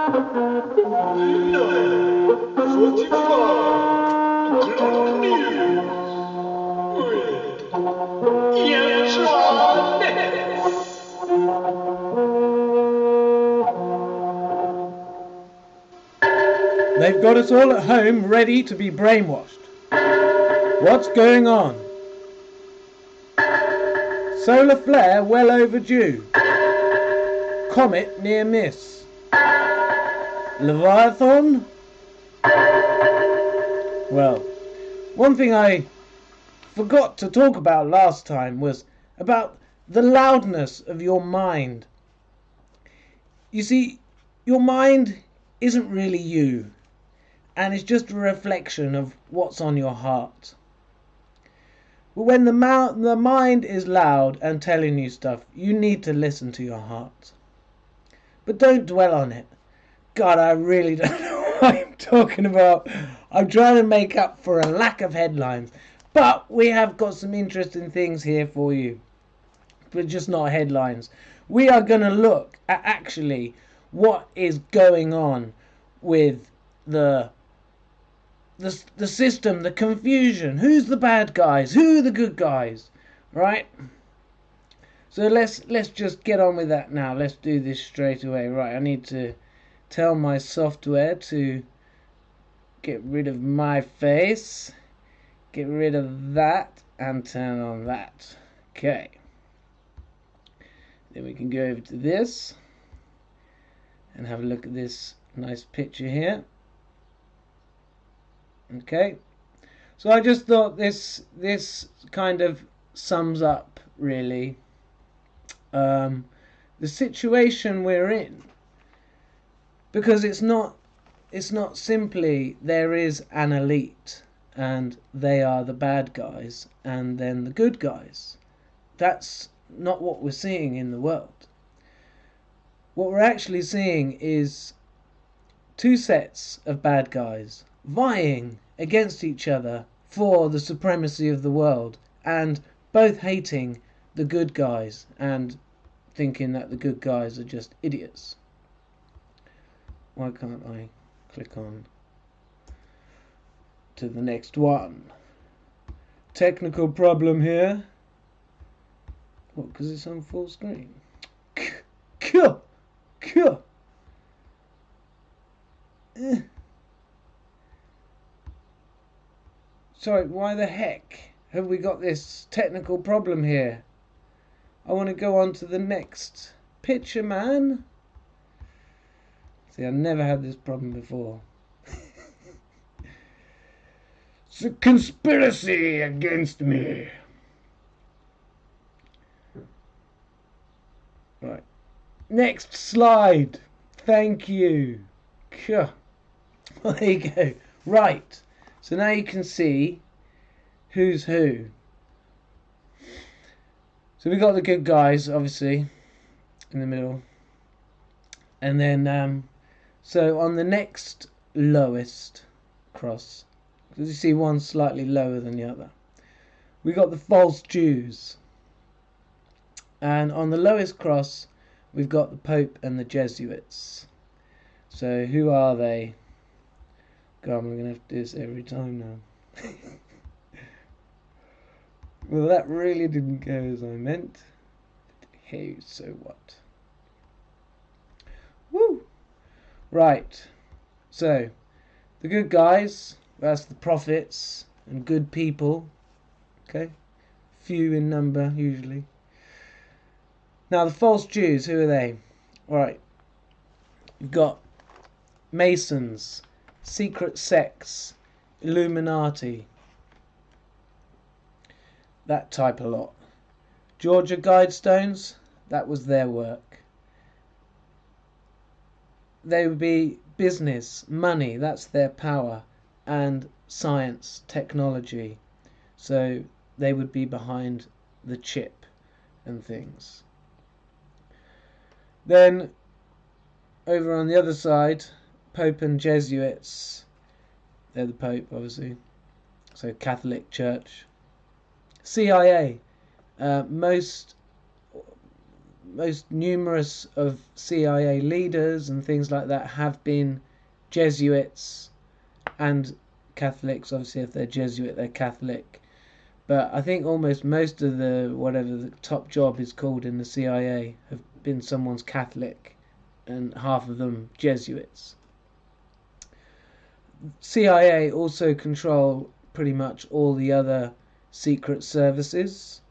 Good news with Yeltrah Nehpets. They've got us all at home ready to be brainwashed. What's going on? Solar flare well overdue. Comet near miss. Leviathan? Well, one thing I forgot to talk about last time was about the loudness of your mind. You see, your mind isn't really you, and it's just a reflection of what's on your heart. But when the mind is loud and telling you stuff, you need to listen to your heart. But don't dwell on it. God, I really don't know what I'm talking about. I'm trying to make up for a lack of headlines. But we have got some interesting things here for you. But just not headlines. We are going to look at actually what is going on with the system, the confusion. Who's the bad guys? Who are the good guys? Right? So let's just get on with that now. Let's do this straight away. Right, I need to tell my software to get rid of my face, get rid of that, and turn on that. Okay. Then we can go over to this and have a look at this nice picture here. Okay. So I just thought this kind of sums up really the situation we're in, because it's not simply there is an elite and they are the bad guys and then the good guys. That's not what we're seeing in the world. What we're actually seeing is two sets of bad guys vying against each other for the supremacy of the world, and both hating the good guys and thinking that the good guys are just idiots. Why can't I click on to the next one? Technical problem here. What, because it's on full screen? Sorry, why the heck have we got this technical problem here? I want to go on to the next picture, man. See, I never had this problem before. It's a conspiracy against me. Right. Next slide. Thank you. There you go. Right. So now you can see who's who. So we got the good guys, obviously, in the middle. And then, so on the next lowest cross, because you see one slightly lower than the other, we got the false Jews. And on the lowest cross, we've got the Pope and the Jesuits. So who are they? God, I'm going to have to do this every time now. Well, that really didn't go as I meant. Hey, so what? Woo! Right. So, the good guys, that's the prophets and good people. Okay? Few in number, usually. Now, the false Jews, who are they? Right. You've got Masons, secret sects, Illuminati, that type of lot. Georgia Guidestones, that was their work. They would be business, money, that's their power, and science, technology. So they would be behind the chip and things. Then over on the other side, Pope and Jesuits. They're the Pope, obviously. So Catholic Church. CIA. Most most numerous of CIA leaders and things like that have been Jesuits and Catholics. Obviously, if they're Jesuit, they're Catholic. But I think almost most of the, whatever the top job is called in the CIA, have been someone's Catholic, and half of them Jesuits. CIA also control pretty much all the other secret services,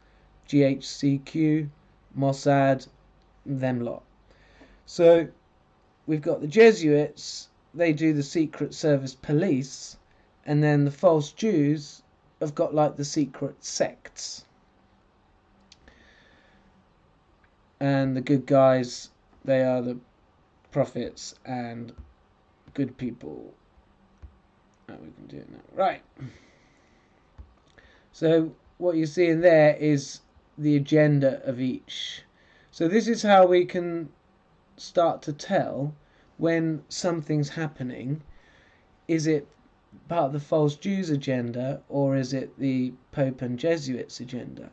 GHQ, Mossad, them lot. So we've got the Jesuits, they do the Secret Service police, and then the false Jews have got like the secret sects. And the good guys, they are the prophets and good people. Oh, we can do it now. Right. So what you're seeing there is the agenda of each. So this is how we can start to tell when something's happening. Is it part of the false Jews agenda, or is it the Pope and Jesuits agenda?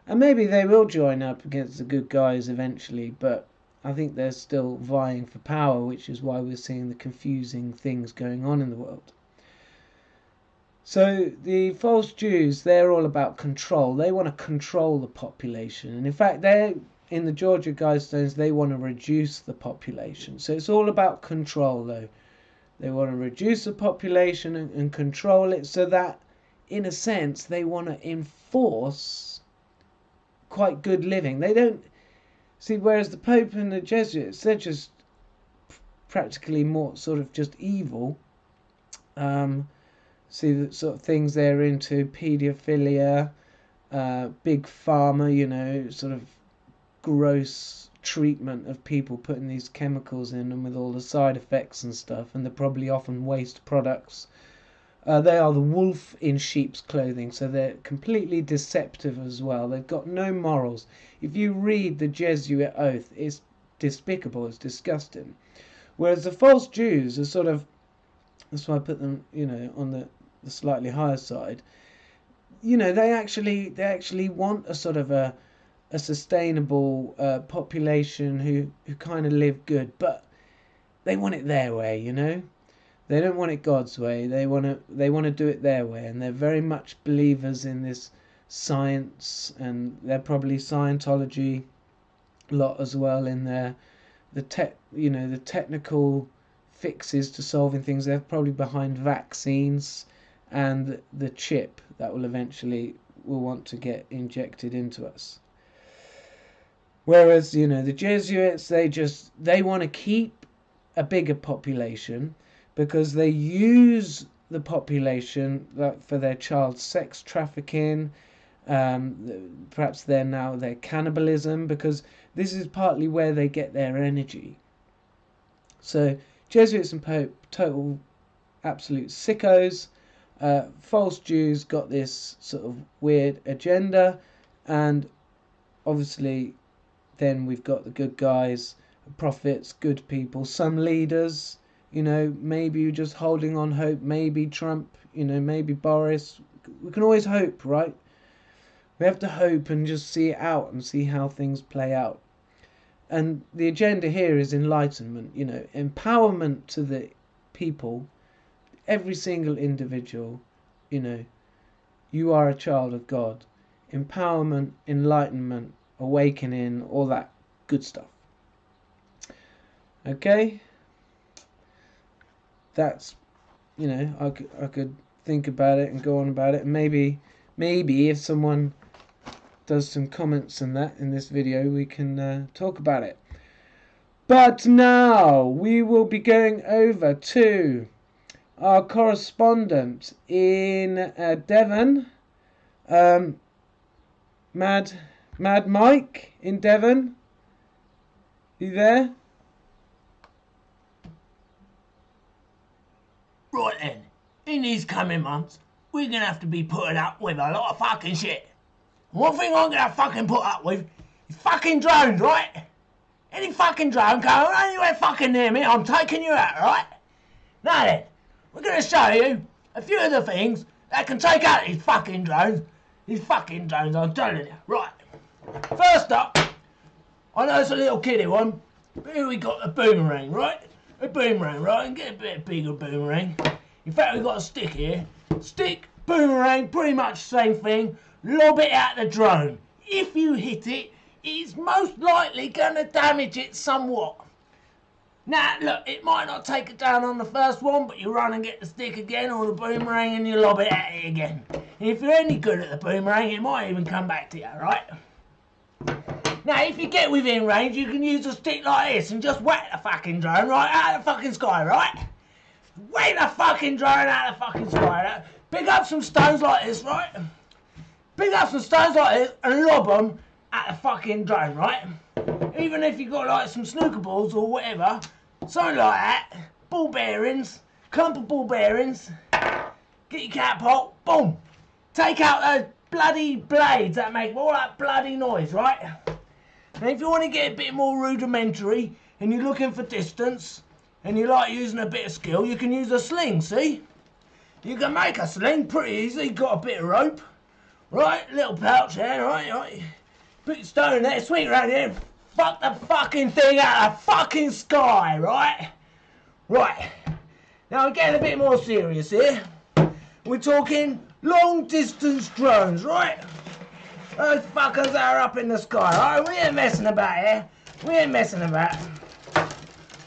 And maybe they will join up against the good guys eventually, but I think they're still vying for power, which is why we're seeing the confusing things going on in the world. So the false Jews, they're all about control. They want to control the population. And in fact, they're in the Georgia Guidestones, they want to reduce the population. So it's all about control, though. They want to reduce the population and control it, so that, in a sense, they want to enforce quite good living. They don't see, whereas the Pope and the Jesuits, they're just practically more sort of just evil. See the sort of things they're into: paedophilia, big pharma, you know, sort of gross treatment of people, putting these chemicals in them with all the side effects and stuff, and they're probably often waste products. They are the wolf in sheep's clothing, so they're completely deceptive as well. They've got no morals. If you read the Jesuit oath, it's despicable, it's disgusting. Whereas the false Jews are sort of, that's why I put them, you know, on the slightly higher side. You know, they actually want a sort of a sustainable population who kind of live good, but they want it their way, you know. They don't want it God's way. They want to do it their way, and they're very much believers in this science, and they're probably Scientology lot as well in there. The technical fixes to solving things. They're probably behind vaccines and the chip that will eventually want to get injected into us. Whereas, you know, the Jesuits, they want to keep a bigger population, because they use the population for their child sex trafficking, perhaps their cannibalism, because this is partly where they get their energy. So Jesuits and Pope, total absolute sickos. False Jews got this sort of weird agenda, and obviously then we've got the good guys, prophets, good people, some leaders, you know, maybe you're just holding on hope, maybe Trump, you know, maybe Boris. We can always hope, right? We have to hope and just see it out and see how things play out. And the agenda here is enlightenment, you know, empowerment to the people, every single individual, you know, you are a child of God. Empowerment, enlightenment, awakening, all that good stuff. Okay? That's, you know, I could think about it and go on about it. And maybe if someone does some comments on that in this video, we can talk about it. But now we will be going over to our correspondent in Devon, Mad Mike in Devon. You there? Right then, in these coming months, we're gonna have to be putting up with a lot of fucking shit. One thing I'm gonna fucking put up with is fucking drones, right? Any fucking drone going anywhere fucking near me, I'm taking you out, right? Now then, we're gonna show you a few of the things that can take out these fucking drones. These fucking drones, I'm telling you. Right. First up, I know it's a little kiddie one, but here we got a boomerang, right? A boomerang, right? And get a bit bigger boomerang. In fact, we've got a stick here. Stick, boomerang, pretty much same thing. Lob it at the drone. If you hit it, it's most likely going to damage it somewhat. Now, look, it might not take it down on the first one, but you run and get the stick again or the boomerang and you lob it at it again. And if you're any good at the boomerang, it might even come back to you, right? Now, if you get within range, you can use a stick like this and just whack the fucking drone right out of the fucking sky, right? Whack the fucking drone out of the fucking sky. Right? Pick up some stones like this, right? Pick up some stones like this and lob them at the fucking drone, right? Even if you've got like some snooker balls or whatever, something like that, ball bearings, clump of ball bearings, get your catapult, boom, take out those bloody blades that make all that bloody noise, right? And if you want to get a bit more rudimentary and you're looking for distance and you like using a bit of skill, you can use a sling, see? You can make a sling pretty easy, got a bit of rope, right? Little pouch there, right? Put your stone there, swing it around here, fuck the fucking thing out of the fucking sky, right? Right. Now we're getting a bit more serious here. We're talking long distance drones, right? Those fuckers that are up in the sky, right? We ain't messing about here. We ain't messing about.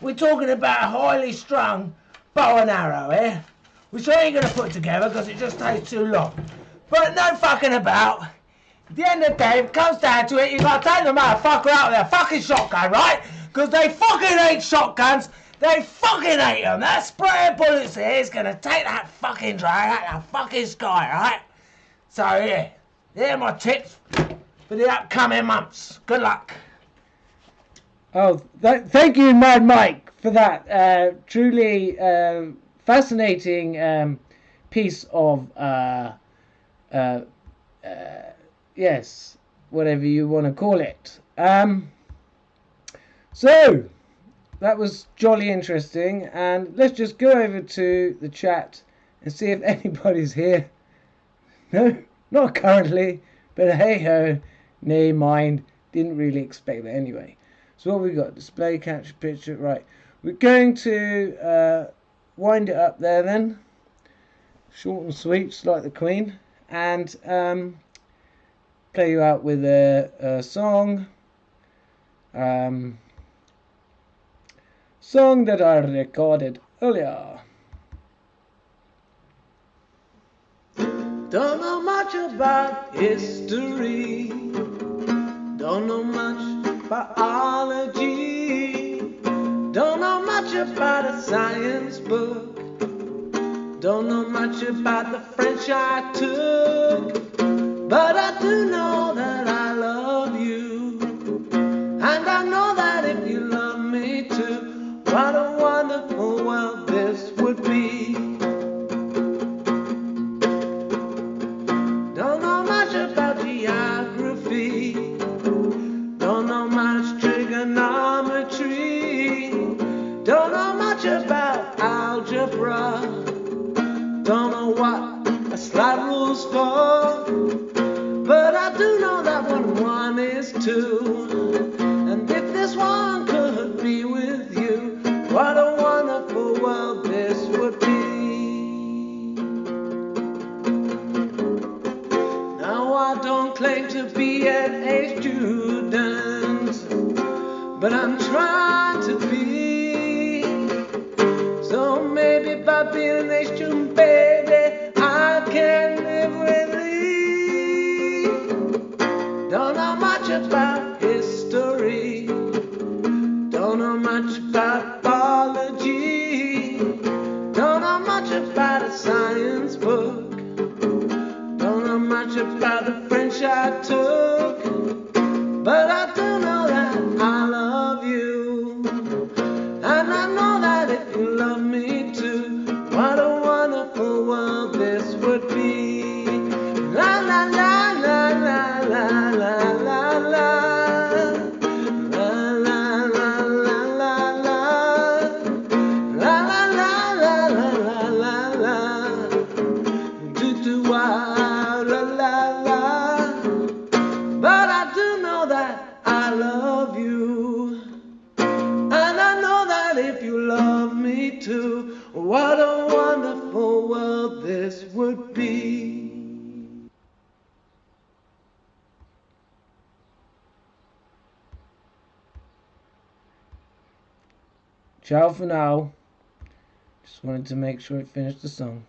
We're talking about a highly strung bow and arrow here, which I ain't gonna put together because it just takes too long. But no fucking about. At the end of the day, if it comes down to it, you gotta take the motherfucker out with a fucking shotgun, right? Because they fucking hate shotguns. They fucking hate them. That spray of bullets here is gonna take that fucking drone out of the fucking sky, right? So yeah, they're my tips for the upcoming months. Good luck. Oh, thank you, Mad Mike, for that truly fascinating piece of yes, whatever you want to call it. So that was jolly interesting, and let's just go over to the chat and see if anybody's here. No, not currently, but hey ho, nay mind, didn't really expect that anyway. So what we got? Display, capture picture, right. We're going to wind it up there then. Short and sweet, just like the Queen, and play you out with a song. Song that I recorded earlier. Don't know much about history, don't know much biology, don't know much about a science book, don't know much about the French I took, but I do know that I love you, and I know that if you love me too, what a wonderful world this would be. Don't know much about geography, don't know much trigonometry, don't know much about algebra, don't know what a slide rule's for, but I do know that 1 and 1 is 2, and if this one could be with you, what a wonderful world this would be. Now I don't claim to be an A student, but I'm trying to be. So maybe by being an A student, baby, I can live with thee. Don't know much about history, don't know much about biology, don't know much about a science book, don't know much about the French I took, but I do know that I love you, and I know that if you love me too, what a wonderful world this would be. La la la la la la la la la. But I do know that I love you. What a wonderful world this would be. Ciao for now. Just wanted to make sure it finished the song.